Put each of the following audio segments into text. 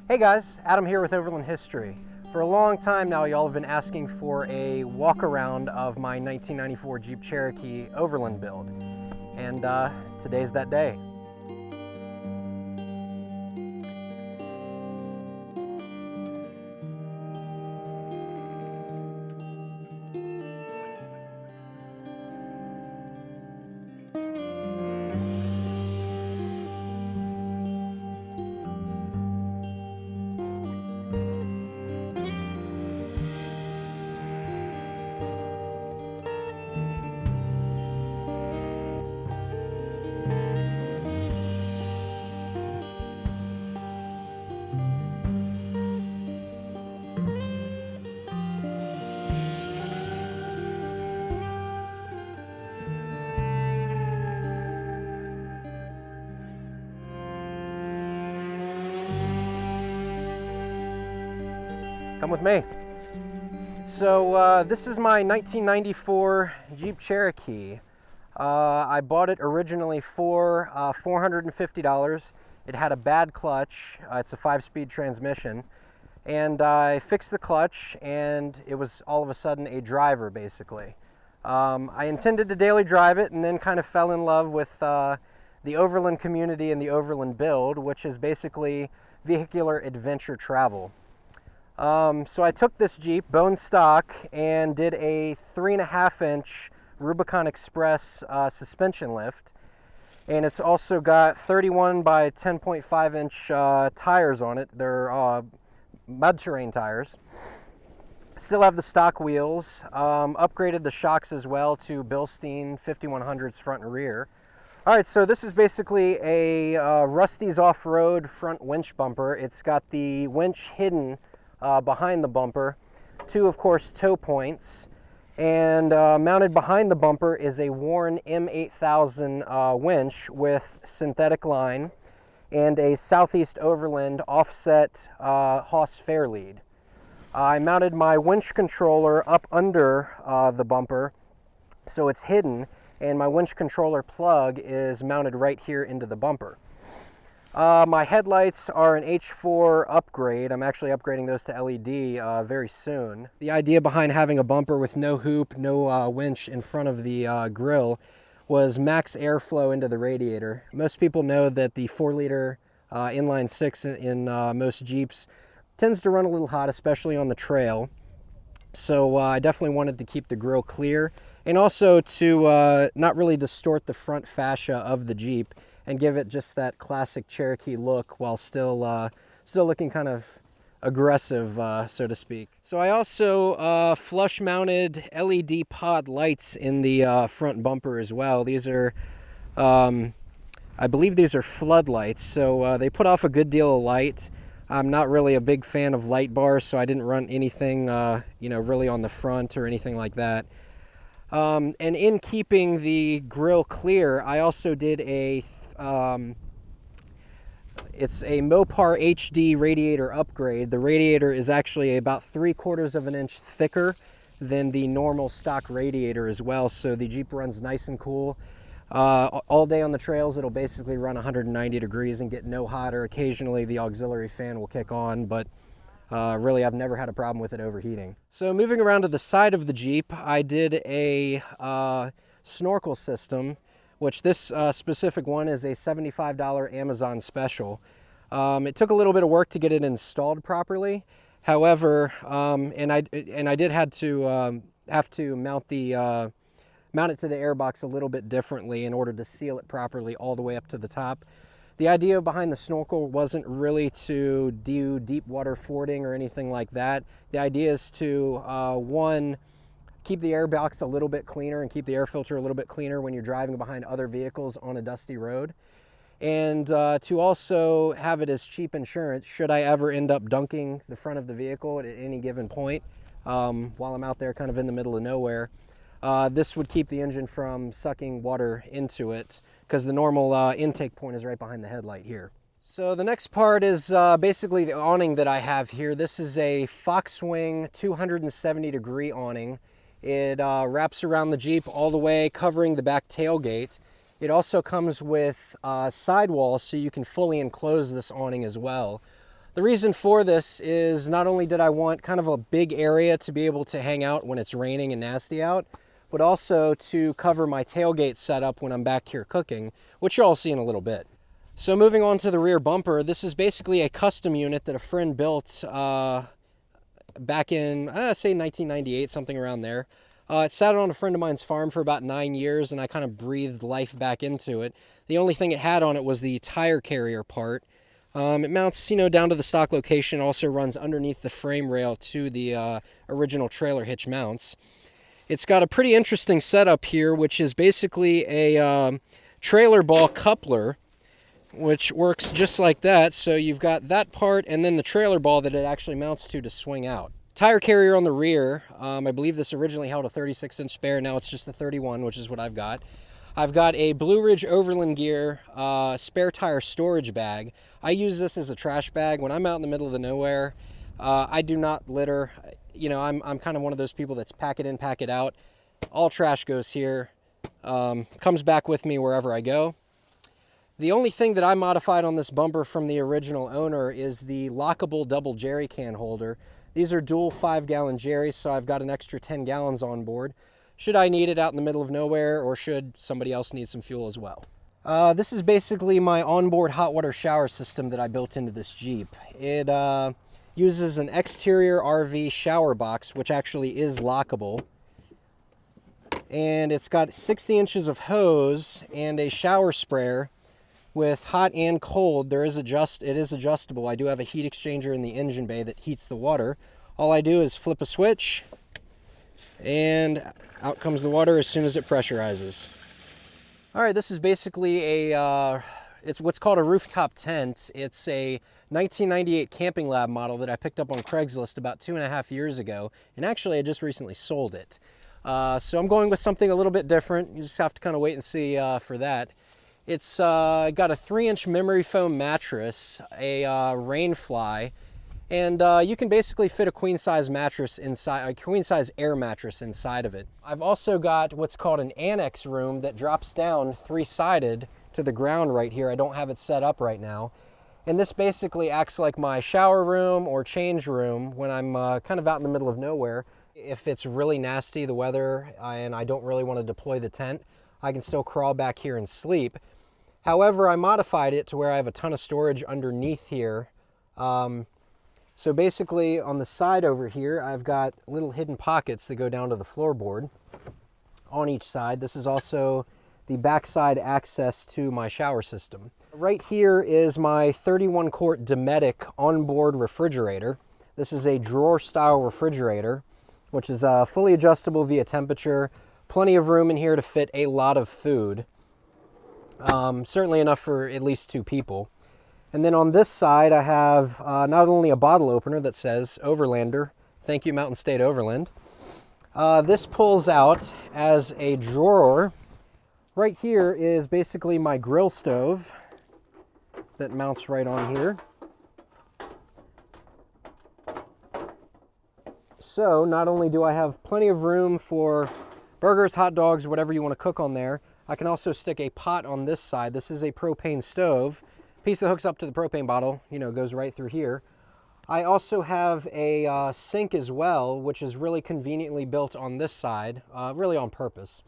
Hey guys, Adam here with Overland History. For a long time now, y'all have been asking for a walk around of my 1994 Jeep Cherokee Overland build. And today's that day. Come with me. So this is my 1994 Jeep Cherokee. I bought it originally for $450. It had a bad clutch. It's a 5-speed transmission. And I fixed the clutch and it was all of a sudden a driver basically. I intended to daily drive it and then kind of fell in love with the Overland community and the Overland build, which is basically vehicular adventure travel. So I took this Jeep, bone stock, and did a 3.5-inch Rubicon Express suspension lift. And it's also got 31 by 10.5-inch tires on it. They're mud terrain tires. Still have the stock wheels. Upgraded the shocks as well to Bilstein 5100s front and rear. All right, so this is basically a Rusty's off-road front winch bumper. It's got the winch hidden behind the bumper, two of course tow points, and mounted behind the bumper is a Warn M8000 winch with synthetic line and a Southeast Overland offset Haas fair lead. I mounted my winch controller up under the bumper so it's hidden, and my winch controller plug is mounted right here into the bumper. My headlights are an H4 upgrade. I'm actually upgrading those to LED very soon. The idea behind having a bumper with no hoop, no winch in front of the grille was max airflow into the radiator. Most people know that the 4-liter inline 6 in most Jeeps tends to run a little hot, especially on the trail. So I definitely wanted to keep the grille clear and also to not really distort the front fascia of the Jeep and give it just that classic Cherokee look while still looking kind of aggressive, so to speak. So I also flush mounted LED pod lights in the front bumper as well. These are, I believe these are floodlights, so they put off a good deal of light. I'm not really a big fan of light bars, so I didn't run anything, really on the front or anything like that. And in keeping the grille clear, I also did it's a Mopar HD radiator upgrade. The radiator is actually about 3/4 of an inch thicker than the normal stock radiator as well, so the Jeep runs nice and cool. All day on the trails, it'll basically run 190 degrees and get no hotter. Occasionally the auxiliary fan will kick on, but really I've never had a problem with it overheating. So moving around to the side of the Jeep, I did a snorkel system, which this specific one is a $75 Amazon special. It took a little bit of work to get it installed properly. However, and I did have to mount it to the airbox a little bit differently in order to seal it properly all the way up to the top. The idea behind the snorkel wasn't really to do deep water fording or anything like that. The idea is to, one, keep the airbox a little bit cleaner and keep the air filter a little bit cleaner when you're driving behind other vehicles on a dusty road. And to also have it as cheap insurance should I ever end up dunking the front of the vehicle at any given point while I'm out there kind of in the middle of nowhere. This would keep the engine from sucking water into it because the normal intake point is right behind the headlight here. So the next part is basically the awning that I have here. This is a Foxwing 270-degree awning. It wraps around the Jeep all the way, covering the back tailgate. It also comes with sidewalls so you can fully enclose this awning as well. The reason for this is not only did I want kind of a big area to be able to hang out when it's raining and nasty out, but also to cover my tailgate setup when I'm back here cooking, which you'll all see in a little bit. So moving on to the rear bumper, this is basically a custom unit that a friend built back in, say 1998, something around there. It sat on a friend of mine's farm for about 9 years, and I kind of breathed life back into it. The only thing it had on it was the tire carrier part. It mounts, down to the stock location, also runs underneath the frame rail to the original trailer hitch mounts. It's got a pretty interesting setup here, which is basically a trailer ball coupler, which works just like that. So you've got that part and then the trailer ball that it actually mounts to swing out. Tire carrier on the rear, I believe this originally held a 36-inch spare, now it's just a 31, which is what I've got. I've got a Blue Ridge Overland Gear spare tire storage bag. I use this as a trash bag. When I'm out in the middle of the nowhere, I do not litter. I'm kind of one of those people that's pack it in, pack it out. All trash goes here, comes back with me wherever I go. The only thing that I modified on this bumper from the original owner is the lockable double jerry can holder. These are dual 5-gallon jerrys, so I've got an extra 10 gallons on board. Should I need it out in the middle of nowhere, or should somebody else need some fuel as well. This is basically my onboard hot water shower system that I built into this Jeep. It uses an exterior RV shower box, which actually is lockable. And it's got 60 inches of hose and a shower sprayer with hot and cold. It is adjustable. I do have a heat exchanger in the engine bay that heats the water. All I do is flip a switch and out comes the water as soon as it pressurizes. All right, this is basically it's what's called a rooftop tent. It's a 1998 Camping Lab model that I picked up on Craigslist about 2.5 years ago, and actually I just recently sold it. So I'm going with something a little bit different. You just have to kind of wait and see for that. It's got a 3-inch memory foam mattress, a rain fly, and you can basically fit a queen size mattress inside, a queen size air mattress inside of it. I've also got what's called an annex room that drops down 3-sided to the ground right here. I don't have it set up right now. And this basically acts like my shower room or change room when I'm kind of out in the middle of nowhere. If it's really nasty, the weather, and I don't really want to deploy the tent, I can still crawl back here and sleep. However, I modified it to where I have a ton of storage underneath here. So basically on the side over here, I've got little hidden pockets that go down to the floorboard on each side. This is also the backside access to my shower system. Right here is my 31-quart Dometic onboard refrigerator. This is a drawer-style refrigerator, which is fully adjustable via temperature. Plenty of room in here to fit a lot of food. Certainly enough for at least 2 people. And then on this side, I have not only a bottle opener that says Overlander, thank you Mountain State Overland. This pulls out as a drawer. Right here is basically my grill stove that mounts right on here. So not only do I have plenty of room for burgers, hot dogs, whatever you want to cook on there, I can also stick a pot on this side. This is a propane stove. Piece that hooks up to the propane bottle, goes right through here. I also have a sink as well, which is really conveniently built on this side, really on purpose.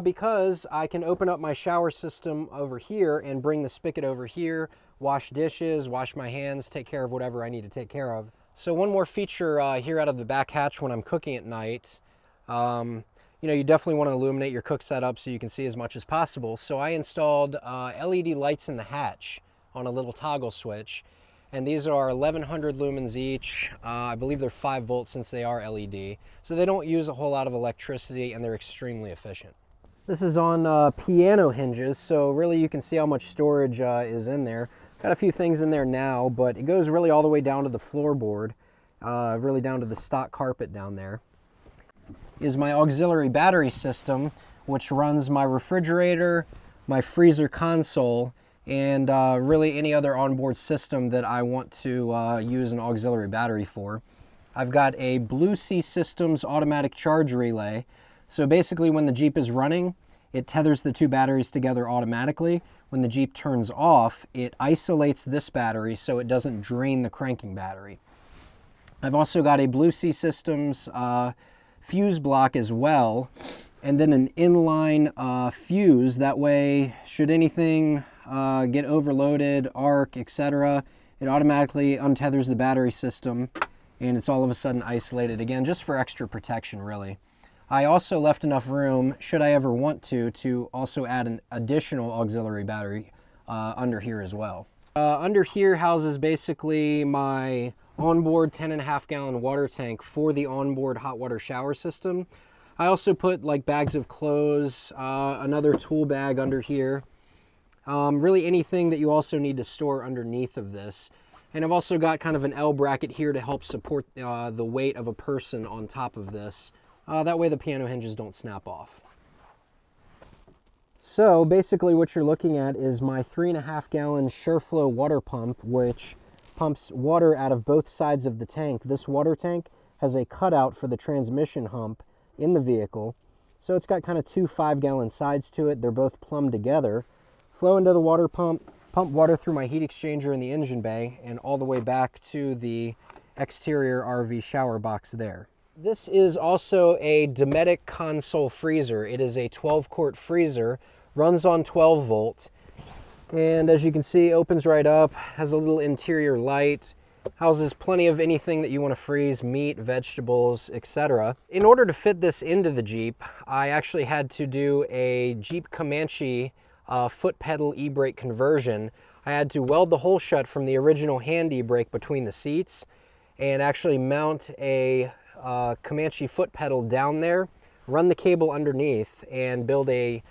Because I can open up my shower system over here and bring the spigot over here, wash dishes, wash my hands, take care of whatever I need to take care of. So one more feature here out of the back hatch when I'm cooking at night, you definitely want to illuminate your cook setup so you can see as much as possible. So I installed LED lights in the hatch on a little toggle switch. And these are 1100 lumens each. I believe they're 5 volts since they are LED. So they don't use a whole lot of electricity and they're extremely efficient. This is on piano hinges, so really you can see how much storage is in there. Got a few things in there now, but it goes really all the way down to the floorboard, really down to the stock carpet down there. Is my auxiliary battery system, which runs my refrigerator, my freezer console, and really any other onboard system that I want to use an auxiliary battery for. I've got a Blue Sea Systems automatic charge relay. So basically when the Jeep is running, it tethers the 2 batteries together automatically. when the Jeep turns off, it isolates this battery so it doesn't drain the cranking battery. I've also got a Blue Sea Systems fuse block as well, and then an inline fuse. That way, should anything get overloaded, arc, etc., it automatically untethers the battery system, and it's all of a sudden isolated again, just for extra protection, really. I also left enough room, should I ever want to also add an additional auxiliary battery under here as well. Under here houses basically my onboard 10.5 gallon water tank for the onboard hot water shower system. I also put like bags of clothes, another tool bag under here. Really anything that you also need to store underneath of this. And I've also got kind of an L bracket here to help support the weight of a person on top of this. That way the piano hinges don't snap off. So basically what you're looking at is my 3.5 gallon SureFlow water pump, which pumps water out of both sides of the tank. This water tank has a cutout for the transmission hump in the vehicle. So it's got kind of two 5-gallon sides to it. They're both plumbed together. Flow into the water pump, pump water through my heat exchanger in the engine bay, and all the way back to the exterior RV shower box there. This is also a Dometic console freezer. It is a 12-quart freezer, runs on 12 volt, and as you can see, opens right up, has a little interior light, houses plenty of anything that you want to freeze, meat, vegetables, etc. In order to fit this into the Jeep, I actually had to do a Jeep Comanche foot pedal e-brake conversion. I had to weld the hole shut from the original hand e-brake between the seats and actually mount a Comanche foot pedal down there, run the cable underneath, and build a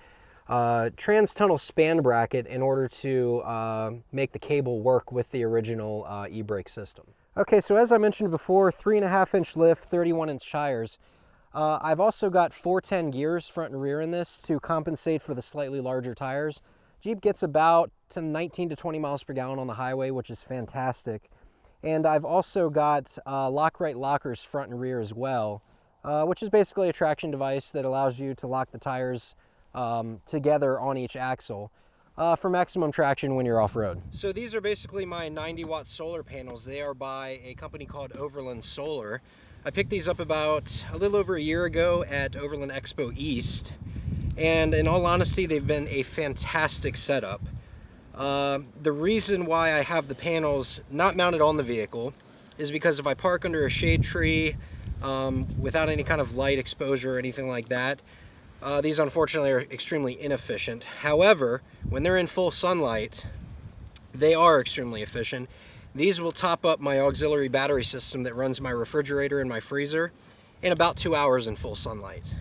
trans-tunnel span bracket in order to make the cable work with the original e-brake system. Okay, so as I mentioned before, 3.5-inch lift, 31-inch tires. I've also got 410 gears front and rear in this to compensate for the slightly larger tires. Jeep gets about 19 to 20 miles per gallon on the highway, which is fantastic. And I've also got Lock-Right lockers front and rear as well, which is basically a traction device that allows you to lock the tires together on each axle for maximum traction when you're off-road. So these are basically my 90-watt solar panels. They are by a company called Overland Solar. I picked these up about a little over a year ago at Overland Expo East, and in all honesty, they've been a fantastic setup. The reason why I have the panels not mounted on the vehicle is because if I park under a shade tree without any kind of light exposure or anything like that, these unfortunately are extremely inefficient. However, when they're in full sunlight, they are extremely efficient. These will top up my auxiliary battery system that runs my refrigerator and my freezer in about 2 hours in full sunlight.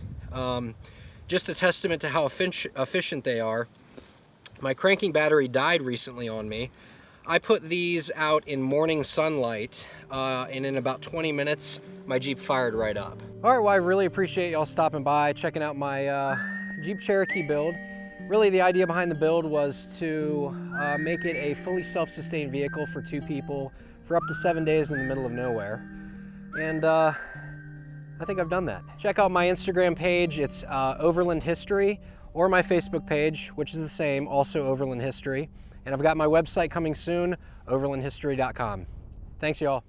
Just a testament to how efficient they are. My cranking battery died recently on me. I put these out in morning sunlight, and in about 20 minutes, my Jeep fired right up. All right, well, I really appreciate y'all stopping by, checking out my Jeep Cherokee build. Really, the idea behind the build was to make it a fully self-sustained vehicle for 2 people for up to 7 days in the middle of nowhere. And I think I've done that. Check out my Instagram page. It's Overland History, or my Facebook page, which is the same, also Overland History. And I've got my website coming soon, overlandhistory.com. Thanks, y'all.